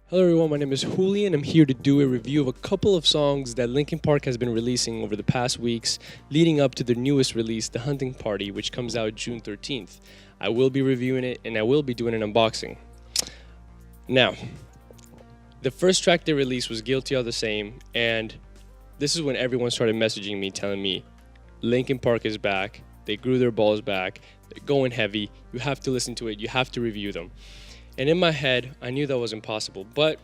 Hello everyone, my name is Julian. I'm here to do a review of a couple of songs that Linkin Park has been releasing over the past weeks, leading up to their newest release, The Hunting Party, which comes out June 13th. I will be reviewing it and I will be doing an unboxing. Now, the first track they released was Guilty All the Same, and this is when everyone started messaging me telling me Linkin Park is back, they grew their balls back, they're going heavy, you have to listen to it, you have to review them. And in my head, I knew that was impossible, but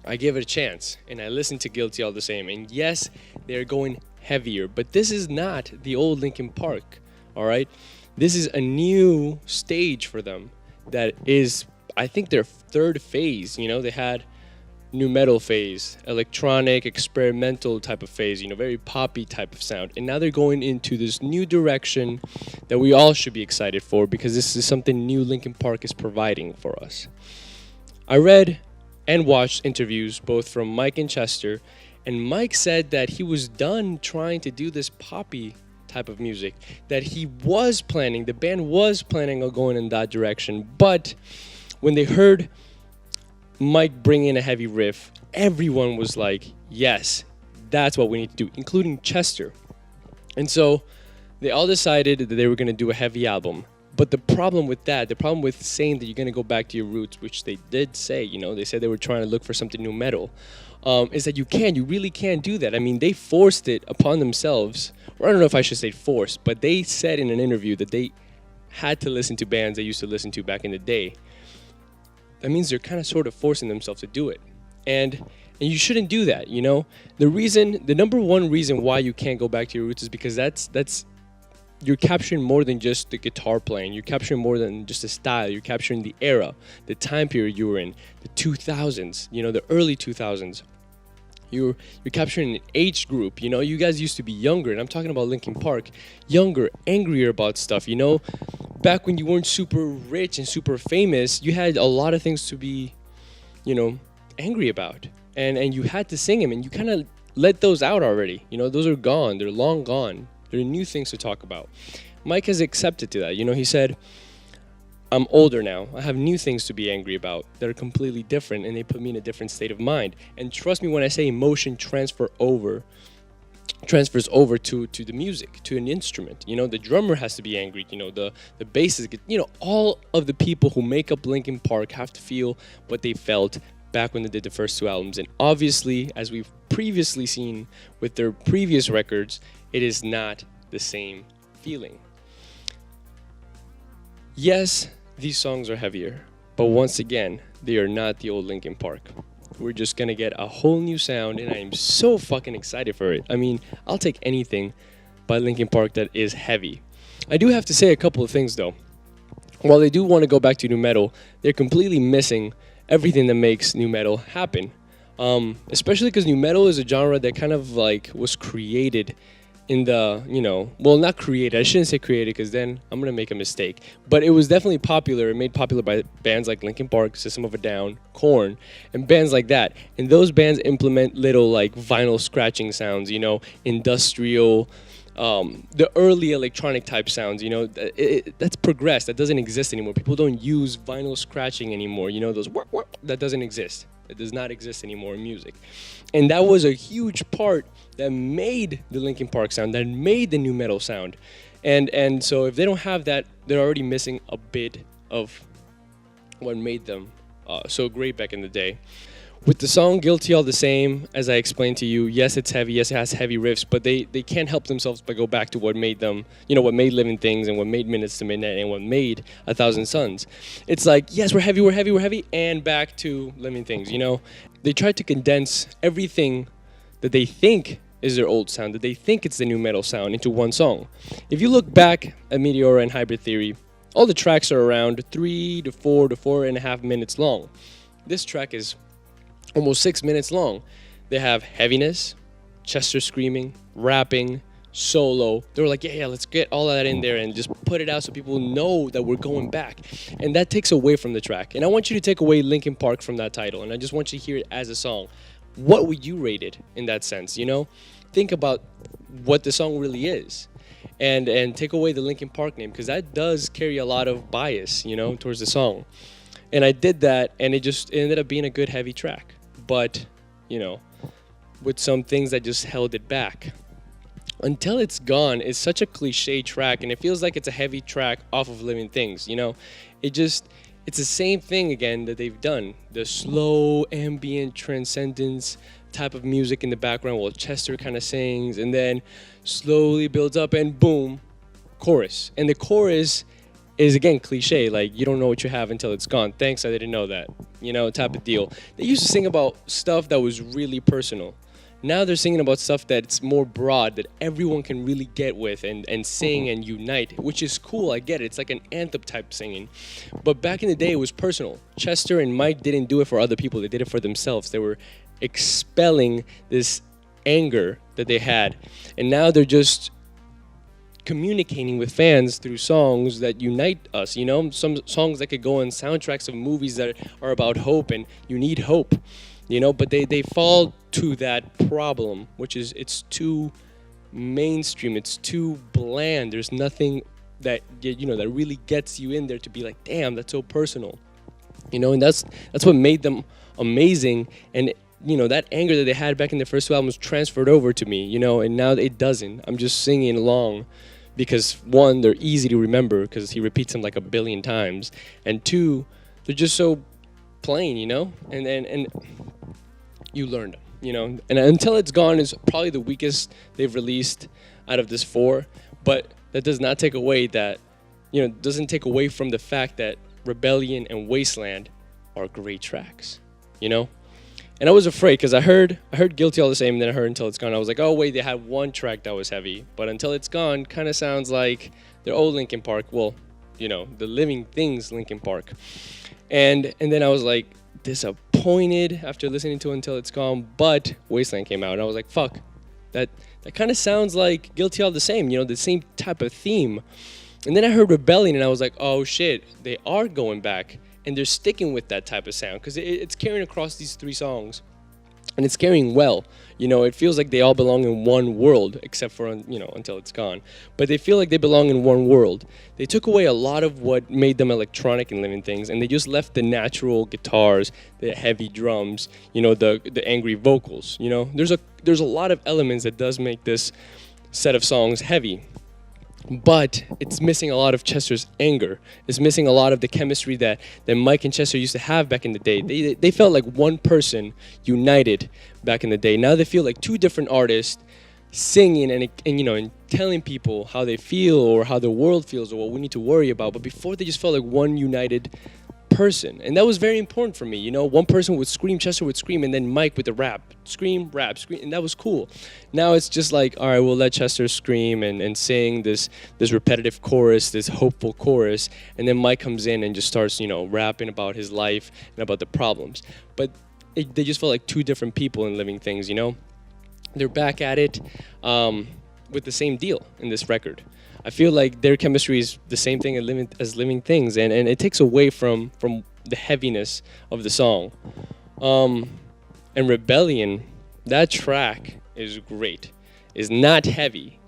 I gave it a chance and I listened to Guilty All the Same. And yes, they're going heavier, but this is not the old Linkin Park, all right? This is a new stage for them that is, I think, their third phase. They had new metal phase, electronic, experimental type of phase, very poppy type of sound. And now they're going into this new direction that we all should be excited for because this is something new Linkin Park is providing for us. I read and watched interviews both from Mike and Chester, and Mike said that he was done trying to do this poppy type of music, that the band was planning on going in that direction, but when they heard Mike bring in a heavy riff, everyone was like, yes, that's what we need to do, including Chester. And so they all decided that they were going to do a heavy album. But the problem with saying that you're going to go back to your roots, which they did say, they said they were trying to look for something new metal, is that you really can't do that. I mean, they forced it upon themselves, or I don't know if I should say forced, but they said in an interview that they had to listen to bands they used to listen to back in the day. That means they're kind of sort of forcing themselves to do it. And you shouldn't do that, The number one reason why you can't go back to your roots is because that's you're capturing more than just the guitar playing. You're capturing more than just the style. You're capturing the era, the time period you were in, the 2000s, the early 2000s. You're capturing an age group, you guys used to be younger, and I'm talking about Linkin Park, younger, angrier about stuff, back when you weren't super rich and super famous, you had a lot of things to be, angry about, and you had to sing them, and you kind of let those out already, those are gone, they're long gone, there are new things to talk about. Mike has accepted to that, he said, I'm older now. I have new things to be angry about that are completely different, and they put me in a different state of mind. And trust me when I say emotion transfers over to the music, to an instrument. The drummer has to be angry. The bass is, all of the people who make up Linkin Park have to feel what they felt back when they did the first two albums. And obviously, as we've previously seen with their previous records, it is not the same feeling. Yes, these songs are heavier, but once again, they are not the old Linkin Park. We're just gonna get a whole new sound, and I am so fucking excited for it. I mean, I'll take anything by Linkin Park that is heavy. I do have to say a couple of things though. While they do want to go back to new metal, they're completely missing everything that makes new metal happen. Especially because new metal is a genre that kind of like was created in the, not created, I shouldn't say created because then I'm going to make a mistake, but it was definitely popular, made popular by bands like Linkin Park, System of a Down, Korn, and bands like that. And those bands implement little like vinyl scratching sounds, industrial, the early electronic type sounds, that's progressed, that doesn't exist anymore. People don't use vinyl scratching anymore, those that doesn't exist. It does not exist anymore in music. And that was a huge part that made the Linkin Park sound, that made the new metal sound. And so if they don't have that, they're already missing a bit of what made them so great back in the day. With the song Guilty All the Same, as I explained to you, yes, it's heavy, yes, it has heavy riffs, but they can't help themselves but go back to what made them, what made Living Things and what made Minutes to Midnight and what made A Thousand Suns. It's like, yes, we're heavy, and back to Living Things, They tried to condense everything that they think is their old sound, that they think it's the new metal sound, into one song. If you look back at Meteora and Hybrid Theory, all the tracks are around 3 to 4 to 4.5 minutes long. This track is almost 6 minutes long. They have heaviness, Chester screaming, rapping, solo. They were like, yeah, let's get all that in there and just put it out so people know that we're going back. And that takes away from the track. And I want you to take away Linkin Park from that title, and I just want you to hear it as a song. What would you rate it in that sense, Think about what the song really is. And take away the Linkin Park name, because that does carry a lot of bias, towards the song. And I did that, and it ended up being a good heavy track. But, you know, with some things that just held it back. Until It's Gone is such a cliche track, and it feels like it's a heavy track off of Living Things, you know? It's the same thing again that they've done. The slow, ambient, transcendence type of music in the background while Chester kind of sings, and then slowly builds up, and boom, chorus. And the chorus is again cliche, like you don't know what you have until it's gone. Thanks, I didn't know that, you know, type of deal. They used to sing about stuff that was really personal. Now they're singing about stuff that's more broad, that everyone can really get with and sing and unite, which is cool. I get it. It's like an anthem type singing. But back in the day, it was personal. Chester and Mike didn't do it for other people. They did it for themselves. They were expelling this anger that they had. And now they're just communicating with fans through songs that unite us, you know? Some songs that could go on soundtracks of movies that are about hope, and you need hope. You know, but they fall to that problem, which is it's too mainstream, it's too bland. There's nothing that, you know, that really gets you in there to be like, damn, that's so personal. You know, and that's what made them amazing. And, you know, that anger that they had back in the first two albums transferred over to me, you know, and now it doesn't. I'm just singing along because, one, they're easy to remember because he repeats them like a billion times. And two, they're just so plain, you know, and you learned them, you know. And Until It's Gone is probably the weakest they've released out of this four, but that does not take away that, you know, doesn't take away from the fact that Rebellion and Wasteland are great tracks, you know. And I was afraid because I heard Guilty All the Same, and then I heard Until It's Gone. I was like, oh wait, they had one track that was heavy, but Until It's Gone kind of sounds like their old Linkin Park. Well, you know, the Living Things Linkin Park. And then I was like disappointed after listening to Until It's Gone, but Wasteland came out, and I was like, fuck, that kind of sounds like Guilty All the Same, you know, the same type of theme. And then I heard Rebellion, and I was like, oh shit, they are going back, and they're sticking with that type of sound, because it's carrying across these three songs, and it's carrying well. You know, it feels like they all belong in one world, except for, you know, Until It's Gone. But they feel like they belong in one world. They took away a lot of what made them electronic in Living Things, and they just left the natural guitars, the heavy drums, you know, the angry vocals. You know, there's a lot of elements that does make this set of songs heavy. But it's missing a lot of Chester's anger. It's missing a lot of the chemistry that Mike and Chester used to have back in the day. They felt like one person united back in the day. Now they feel like two different artists singing and you know, and telling people how they feel or how the world feels or what we need to worry about. But before, they just felt like one united person, and that was very important for me. You know, one person would scream, Chester would scream, and then Mike with the rap, scream, rap, scream, and that was cool. Now it's just like, all right, we'll let Chester scream and sing this repetitive chorus, this hopeful chorus, and then Mike comes in and just starts, you know, rapping about his life and about the problems. But they just felt like two different people in Living Things. You know, they're back at it with the same deal in this record. I feel like their chemistry is the same thing as Living Things, and it takes away from the heaviness of the song. And Rebellion, that track is great. It's not heavy,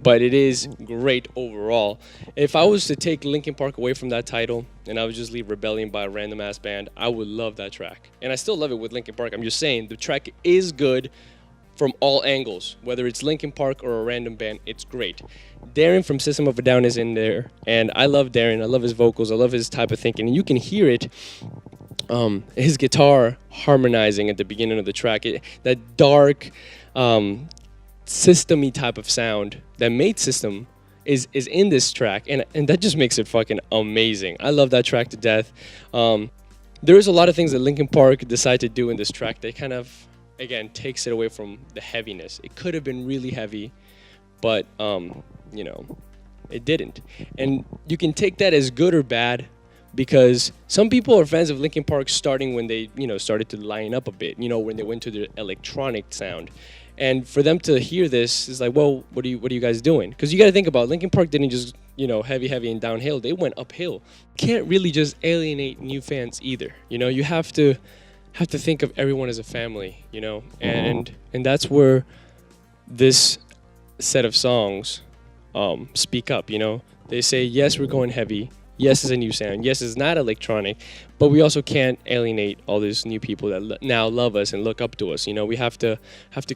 but it is great overall. If I was to take Linkin Park away from that title and I would just leave Rebellion by a random ass band, I would love that track. And I still love it with Linkin Park. I'm just saying the track is good from all angles. Whether it's Linkin Park or a random band, it's great. Darren from System of a Down is in there, and I love Darren. I love his vocals. I love his type of thinking, and you can hear it. His guitar harmonizing at the beginning of the track, that dark, system-y type of sound that made System is in this track, and that just makes it fucking amazing. I love that track to death. There is a lot of things that Linkin Park decide to do in this track that kind of, again, takes it away from the heaviness. It could have been really heavy, but you know, it didn't. And you can take that as good or bad, because some people are fans of Linkin Park starting when they, you know, started to line up a bit, you know, when they went to the electronic sound. And for them to hear this is like, well, what are you guys doing? Because you got to think about it, Linkin Park didn't just, you know, heavy and downhill. They went uphill. Can't really just alienate new fans either. You know, you have to think of everyone as a family, you know, and that's where this set of songs speak up. You know, they say, yes, we're going heavy, Yes, it's a new sound. Yes, it's not electronic, but we also can't alienate all these new people that now love us and look up to us. You know, we have to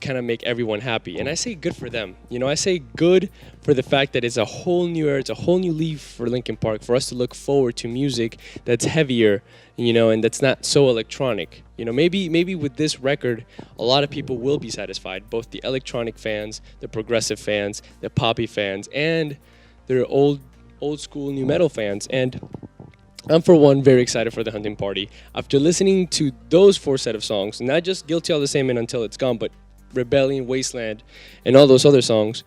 kind of make everyone happy. And I say good for them. You know, I say good for the fact that it's a whole new era, it's a whole new leaf for Linkin Park, for us to look forward to music that's heavier, you know, and that's not so electronic. You know, maybe with this record, a lot of people will be satisfied, both the electronic fans, the progressive fans, the poppy fans, and their old school new metal fans. And I'm, for one, very excited for the Hunting Party. After listening to those four set of songs, not just Guilty All the Same and Until It's Gone, but Rebellion, Wasteland, and all those other songs,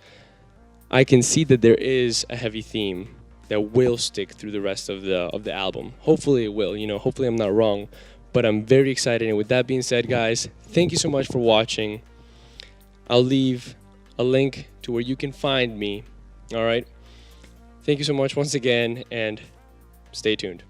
I can see that there is a heavy theme that will stick through the rest of the album. Hopefully it will. You know, hopefully I'm not wrong. But I'm very excited. And with that being said, guys, thank you so much for watching. I'll leave a link to where you can find me. All right. Thank you so much once again, and stay tuned.